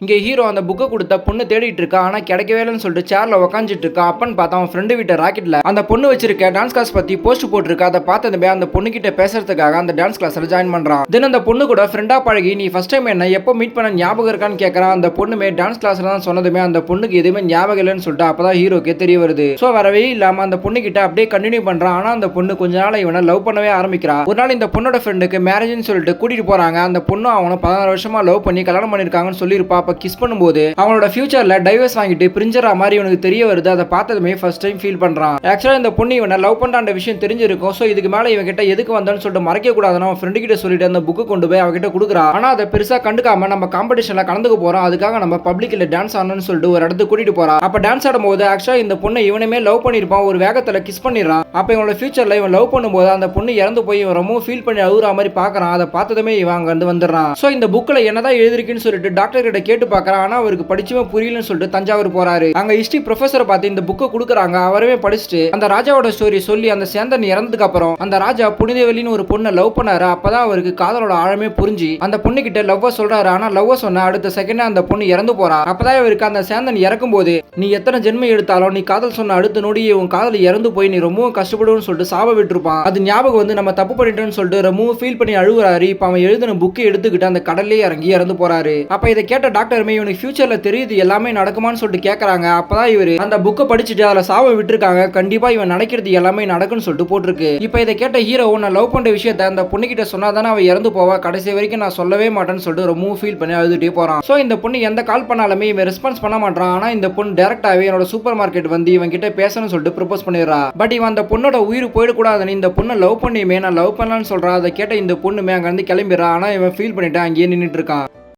இங்க ஹீரோ அந்த புக்கை கொடுத்த பொண்ணு தேடிட்டு இருக்கா. ஆனா கிடைக்கவே இல்லைன்னு சொல்லிட்டு சேர்ல உட்காந்துட்டு இருக்கா. அப்பன்னு பார்த்தா அவன் ஃப்ரெண்டு வீட்டு ராக்கெட்ல அந்த பொண்ணு வச்சிருக்க டான்ஸ் கிளாஸ் பத்தி போஸ்ட் போட்டிருக்கா. அதை பார்த்ததுமே அந்த பொண்ணு கிட்ட பேசுறதுக்காக அந்த டான்ஸ் கிளாஸ்ல ஜாயின் பண்றான். தென் அந்த பொண்ணு கூட ஃப்ரெண்டா பழகி நீ ஃபர்ஸ்ட் டைம் என்ன எப்போ மீட் பண்ண ஞாபகம் இருக்கான்னு கேட்கறான். அந்த பொண்ணுமே டான்ஸ் கிளாஸ்ல தான் சொன்னதுமே அந்த பொண்ணுக்கு எதுவுமே ஞாபகம் இல்லைன்னு சொல்லிட்டு அப்பதான் ஹீரோக்கே தெரிய வருது. சோ வரவே இல்லாம அந்த பொண்ணு கிட்ட அப்படியே கண்டினியூ பண்றான். ஆனா அந்த பொண்ணு கொஞ்ச நாள் இவனை லவ் பண்ணவே ஆரம்பிக்கிறா. ஒரு நாள் இந்த பொண்ணோட ஃப்ரெண்டுக்கு மேரேஜ்னு சொல்லிட்டு கூட்டிட்டு போறாங்க. அந்த பொண்ணு அவனை 16 வருஷமா லவ் பண்ணி கல்யாணம் பண்ணிருக்காங்கன்னு சொல்லியிருப்பா. அப்ப கிஸ் பண்ணும்போது அவனோட ஃபியூச்சர்ல டைவர்ஸ் வாங்கிட்டு பிரிஞ்சற மாதிரி இவனுக்கு தெரிய வருது. அதை பார்த்ததுமே ஃபர்ஸ்ட் டைம் ஃபீல் பண்றான். ஆக்சுவலா இந்த பொண்ணு இவனை லவ் பண்றான்ற விஷயம் தெரிஞ்சிருக்கும். சோ இதுக்கு மேல இவன் கிட்ட எதுக்கு வந்தான்னு சொல்லிட்டு மறைக்க கூடாதுன்னு அவன் ஃப்ரெண்டு கிட்ட சொல்லிட்டு அந்த புக்கு கொண்டு போய் அவகிட்ட கொடுக்குறா. ஆனா அதை பெருசா கண்டுக்காம நம்ம காம்படிஷன்ல கலந்துக்க போறோம், அதுக்காக நம்ம பப்ளிக்ல டான்ஸ் ஆடணும்னு சொல்லிட்டு ஒரு இடத்துக்கு கூட்டிட்டு போறா. அப்ப டான்ஸ் ஆடும்போது ஆக்சுவலா இந்த பொண்ணை இவனுமே லவ் பண்ணிருப்பான். ஒரு வேகத்துல கிஸ் பண்ணிடுறான். அப்ப இவனோட ஃபியூச்சர்ல இவன் லவ் பண்ணும்போது அந்த பொண்ணு இறந்து போய் இவன் ரொம்ப ஃபீல் பண்ணி அழுகுற மாதிரி பாக்குறான். அதை பார்த்ததுமே இவன் அங்க இருந்து வந்துடுறான். சோ இந்த புக்ல என்னதான் எழுதிருக்குன்னு சொல்லிட்டு டாக்டர் கிட்ட கேட்டு பாக்குறான். ஆனா அவருக்கு படிச்சுமே புரியலன்னு சொல்லிட்டு தஞ்சாவூர் போறாரு. அங்க ஹிஸ்டரி ப்ரொஃபசரை பார்த்து இந்த புக்கை கொடுக்குறாங்க. அவரவே படிச்சுட்டு அந்த ராஜாவோட ஸ்டோரி சொல்லி அந்த சேந்தன் இறந்ததுக்கு அப்புறம் அந்த ராஜா புனிதவெளின்னு ஒரு பொண்ணை லவ் பண்ணாரு. அப்பதான் அவருக்கு காதலோட ஆழமே புரிஞ்சு அந்த பொண்ணு கிட்ட லவ்வ சொல்றாரு. ஆனா லவ்வ சொன்ன அடுத்த செகண்ட் அந்த பொண்ணு இறந்து போறா. அப்பதான் இவருக்கு அந்த சேந்தன் இறக்கும் போது நீ எத்தனை ஜென்மம் எடுத்தாலும் நீ காதல் சொன்ன அடுத்த நொடியே உன் காதல் இறந்து போய் நீ ரொம்பவும் கஷ்டப்படுன்னு சொல்லிட்டு சாப விட்டுருப்பான். அது ஞாபகம் வந்து நம்ம தப்பு பண்ணிட்டோம்னு சொல்லிட்டு ரொம்ப ஃபீல் பண்ணி அழுகுறாரு. இப்ப அவன் எழுதின புக்கை எடுத்துக்கிட்டு அந்த கடல்லே இறங்கி இறந்து போறாரு. அப்ப இதை கேட்ட டாக்டருமே இவனுக்கு ஃபியூச்சர்ல தெரியுது எல்லாமே நடக்குமான்னு சொல்லிட்டு கேட்கறாங்க. அப்பதான் இவரு அந்த புக்கை படிச்சுட்டு அதுல சாவ விட்டுருக்காங்க. கண்டிப்பா இவன் நினைக்கிறது எல்லாமே நடக்குன்னு சொல்லிட்டு போட்டிருக்கு. இப்ப இதை கேட்ட ஹீரோ நான் லவ் பண்ற விஷயத்த அந்த பொண்ணு கிட்ட சொன்னாதானே அவ இறந்து போவா, கடைசி வரைக்கும் நான் சொல்லவே மாட்டேன்னு சொல்லிட்டு ரொம்ப ஃபீல் பண்ணி அழுதுட்டே போறான். சோ இந்த பொண்ணு எந்த கால் பண்ணாலுமே இவன் ரெஸ்பான்ஸ் பண்ண மாட்டான். ஆனா இந்த பொண்ணு டைரக்டாவே என்னோட சூப்பர் மார்க்கெட் வந்து இவன் கிட்ட பேசணும்னு சொல்லிட்டு ப்ரப்போஸ் பண்ணிடுறா. பட் இவன் அந்த பொண்ணோட உயிர் போயிடக்கூடாதுன்னு இந்த பொண்ணை லவ் பண்ணியுமே நான் லவ் பண்ணலான்னு சொல்றா. அதை கேட்ட இந்த பொண்ணுமே அங்க இருந்து கிளம்பிடுறா. ஆனா இவன் ஃபீல் பண்ணிட்டு அங்கேயே நின்றுட்டு இருக்கான்.